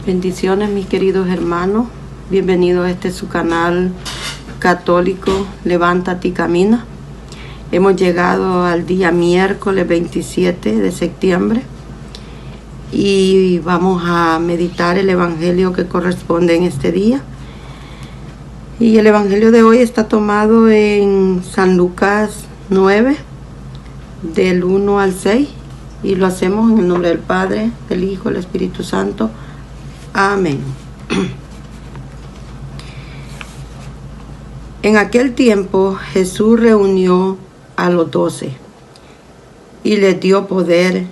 Bendiciones, mis queridos hermanos. Bienvenidos a este su canal católico Levántate y Camina. Hemos llegado al día miércoles 27 de septiembre y vamos a meditar el evangelio que corresponde en este día. Y el evangelio de hoy está tomado en San Lucas 9, del 1 al 6, y lo hacemos en el nombre del Padre, del Hijo, del Espíritu Santo. Amén. En aquel tiempo Jesús reunió a los 12 y les dio poder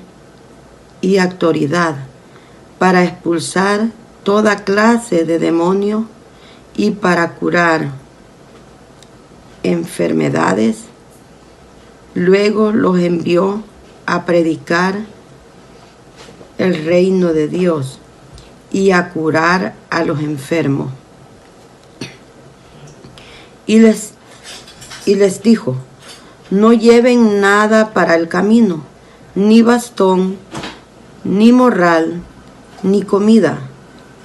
y autoridad para expulsar toda clase de demonios y para curar enfermedades. Luego los envió a predicar el reino de Dios y a curar a los enfermos. Y les dijo: no lleven nada para el camino, ni bastón, ni morral, ni comida,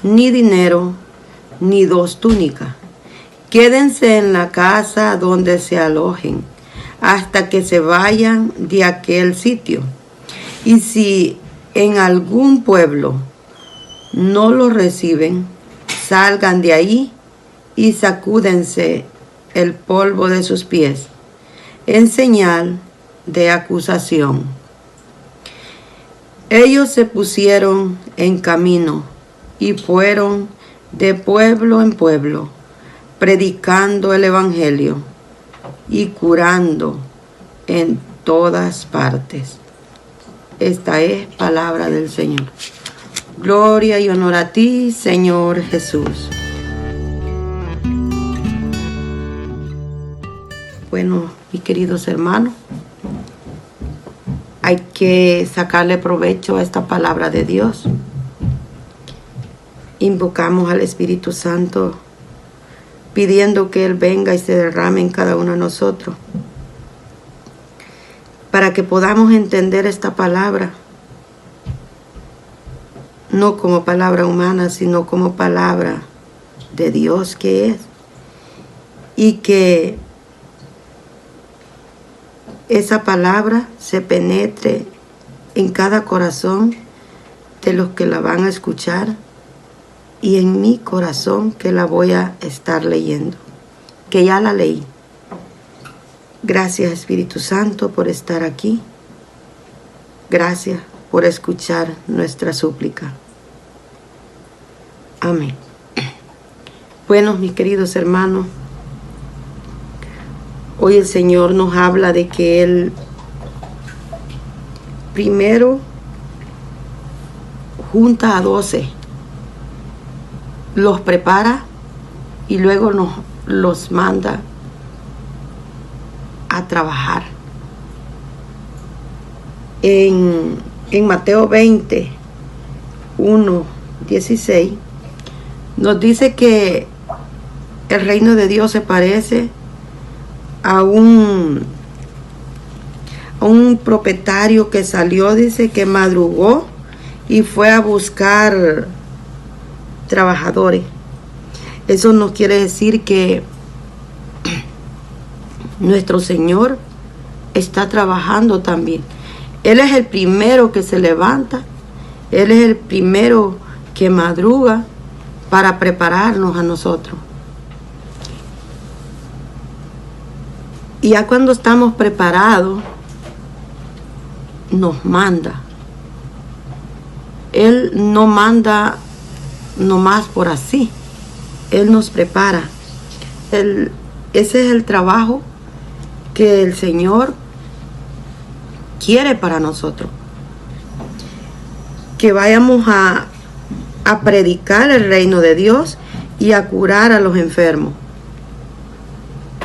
ni dinero, ni 2 túnicas. Quédense en la casa donde se alojen, hasta que se vayan de aquel sitio. Y si en algún pueblo no los reciben, salgan de ahí y sacúdense el polvo de sus pies en señal de acusación. Ellos se pusieron en camino y fueron de pueblo en pueblo, predicando el evangelio y curando en todas partes. Esta es palabra del Señor. Gloria y honor a ti, Señor Jesús. Bueno, mis queridos hermanos, hay que sacarle provecho a esta palabra de Dios. Invocamos al Espíritu Santo, pidiendo que Él venga y se derrame en cada uno de nosotros, para que podamos entender esta palabra, no como palabra humana, sino como palabra de Dios que es, y que esa palabra se penetre en cada corazón de los que la van a escuchar y en mi corazón que la voy a estar leyendo, que ya la leí. Gracias, Espíritu Santo, por estar aquí. Gracias por escuchar nuestra súplica. Amén. Bueno, mis queridos hermanos, hoy el Señor nos habla de que Él primero junta a 12, los prepara y luego los manda a trabajar. En Mateo 20, 1, 16, nos dice que el reino de Dios se parece a un propietario que salió, dice que madrugó y fue a buscar trabajadores. Eso nos quiere decir que nuestro Señor está trabajando también. Él es el primero que se levanta, Él es el primero que madruga para prepararnos a nosotros. Y ya cuando estamos preparados, nos manda. Él no manda nomás por así. Él nos prepara. Ese es el trabajo que el Señor quiere para nosotros. Que vayamos a predicar el reino de Dios y a curar a los enfermos.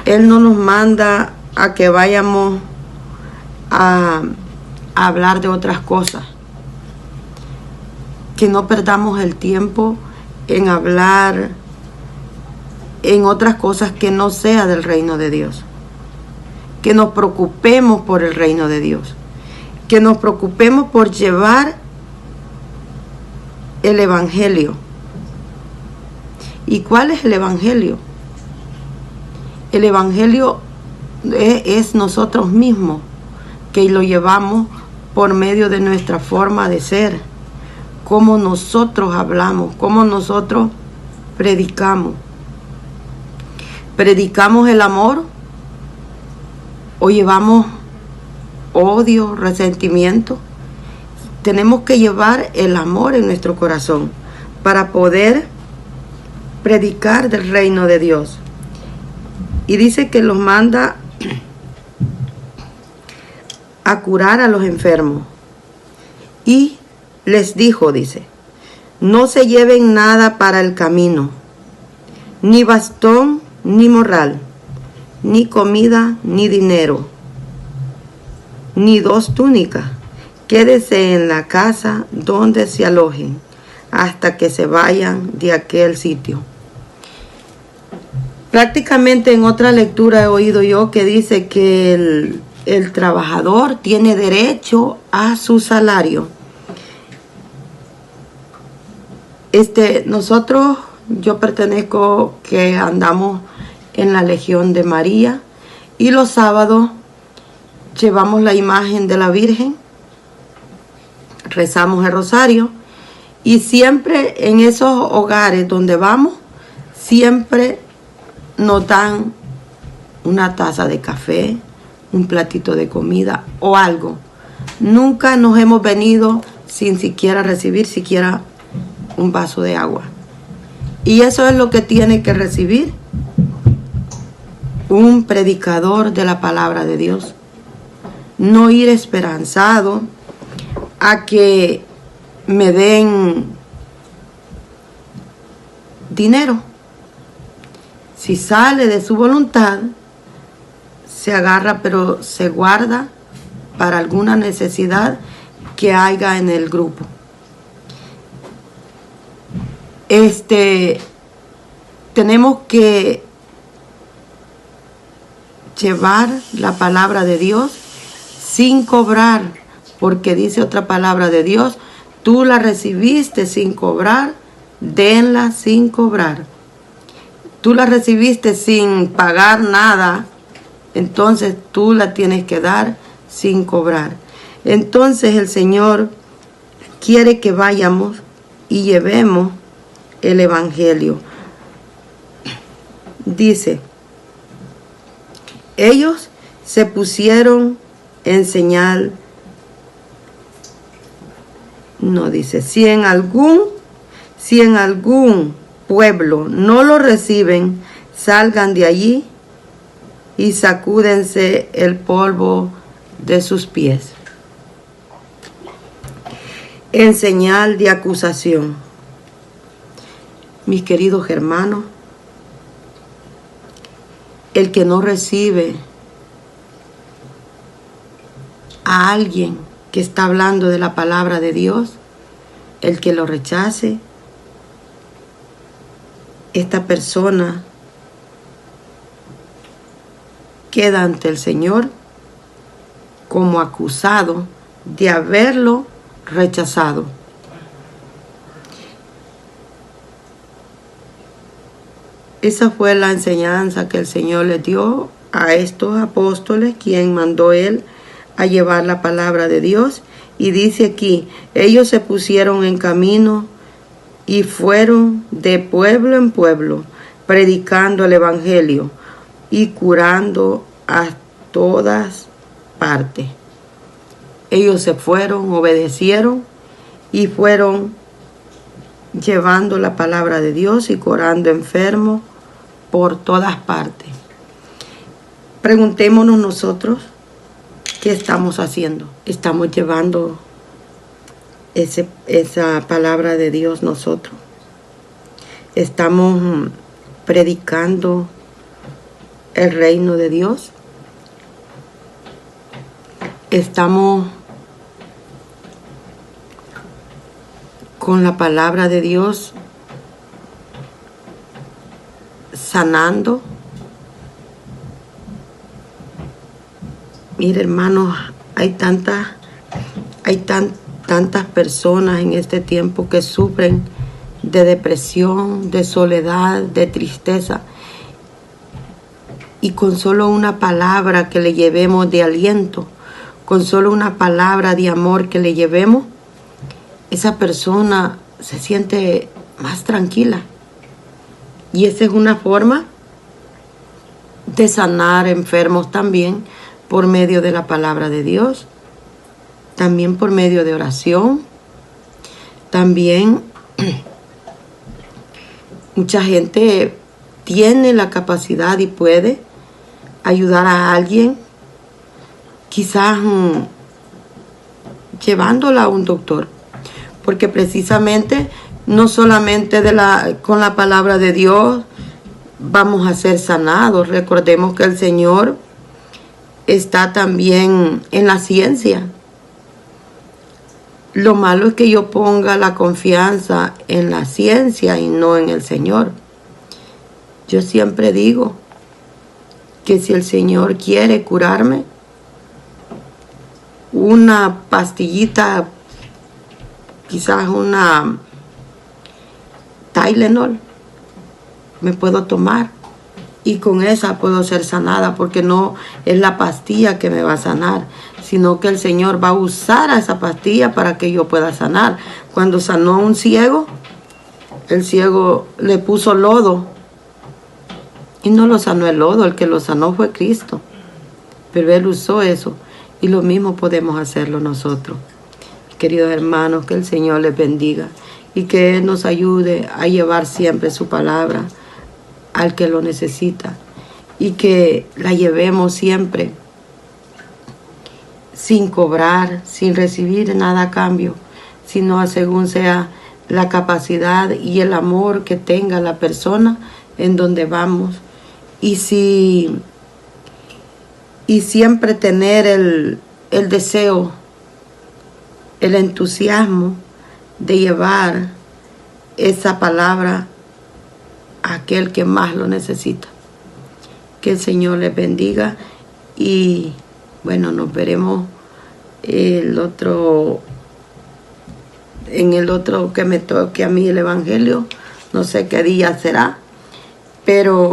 Él no nos manda a que vayamos a hablar de otras cosas. Que no perdamos el tiempo en hablar en otras cosas que no sea del reino de Dios. Que nos preocupemos por el reino de Dios. Que nos preocupemos por llevar el evangelio ¿Y cuál es el Evangelio? El Evangelio es nosotros mismos, que lo llevamos por medio de nuestra forma de ser, cómo nosotros hablamos, cómo nosotros predicamos. ¿Predicamos el amor o llevamos odio, resentimiento? Tenemos que llevar el amor en nuestro corazón para poder predicar del reino de Dios. Y dice que los manda a curar a los enfermos. Y les dijo, dice, no se lleven nada para el camino, ni bastón, ni morral, ni comida, ni dinero, ni 2 túnicas. Quédese en la casa donde se alojen hasta que se vayan de aquel sitio. Prácticamente en otra lectura he oído yo que dice que el trabajador tiene derecho a su salario. Nosotros, yo pertenezco, que andamos en la Legión de María, y los sábados llevamos la imagen de la Virgen, rezamos el rosario, y siempre en esos hogares donde vamos, siempre nos dan una taza de café, un platito de comida o algo. Nunca nos hemos venido sin siquiera recibir siquiera un vaso de agua. Y eso es lo que tiene que recibir un predicador de la palabra de Dios. No ir esperanzado a que me den dinero. Si sale de su voluntad, se agarra, pero se guarda para alguna necesidad que haya en el grupo. Tenemos que llevar la palabra de Dios sin cobrar, porque dice otra palabra de Dios, tú la recibiste sin cobrar, denla sin cobrar. Tú la recibiste sin pagar nada, entonces tú la tienes que dar sin cobrar. Entonces el Señor quiere que vayamos y llevemos el Evangelio. Dice, ellos se pusieron en señal, no dice, si en algún pueblo no lo reciben, salgan de allí y sacúdense el polvo de sus pies. En señal de acusación. Mis queridos hermanos, el que no recibe a alguien que está hablando de la palabra de Dios, el que lo rechace, esta persona queda ante el Señor como acusado de haberlo rechazado. Esa fue la enseñanza que el Señor les dio a estos apóstoles, quien mandó Él a llevar la palabra de Dios. Y dice aquí, ellos se pusieron en camino y fueron de pueblo en pueblo, predicando el Evangelio y curando a todas partes. Ellos se fueron, obedecieron y fueron llevando la palabra de Dios y curando enfermos por todas partes. Preguntémonos nosotros, ¿qué estamos haciendo? ¿Estamos llevando esa palabra de Dios nosotros? ¿Estamos predicando el reino de Dios? ¿Estamos con la palabra de Dios sanando? Mire, hermanos, hay tantas personas en este tiempo que sufren de depresión, de soledad, de tristeza. Y con solo una palabra que le llevemos de aliento, con solo una palabra de amor que le llevemos, esa persona se siente más tranquila. Y esa es una forma de sanar enfermos también por medio de la palabra de Dios, también por medio de oración, también mucha gente tiene la capacidad y puede ayudar a alguien, quizás llevándola a un doctor, porque precisamente no solamente con la palabra de Dios vamos a ser sanados. Recordemos que el Señor está también en la ciencia. Lo malo es que yo ponga la confianza en la ciencia y no en el Señor. Yo siempre digo que si el Señor quiere curarme, una pastillita, quizás una Tylenol, me puedo tomar y con esa puedo ser sanada, porque no es la pastilla que me va a sanar, sino que el Señor va a usar a esa pastilla para que yo pueda sanar. Cuando sanó a un ciego, el ciego le puso lodo y no lo sanó el lodo, el que lo sanó fue Cristo, pero Él usó eso, y lo mismo podemos hacerlo nosotros. Queridos hermanos, que el Señor les bendiga y que Él nos ayude a llevar siempre su palabra al que lo necesita, y que la llevemos siempre sin cobrar, sin recibir nada a cambio, sino según sea la capacidad y el amor que tenga la persona en donde vamos. Y siempre tener el deseo, el entusiasmo de llevar esa palabra a aquel que más lo necesita. Que el Señor les bendiga, y bueno, nos veremos en el otro que me toque a mí el Evangelio. No sé qué día será, pero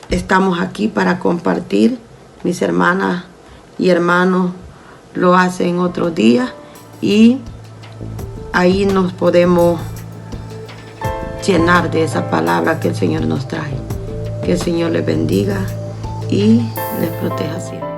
estamos aquí para compartir. Mis hermanas y hermanos lo hacen otros días, y ahí nos podemos llenar de esa palabra que el Señor nos trae. Que el Señor les bendiga y les proteja siempre.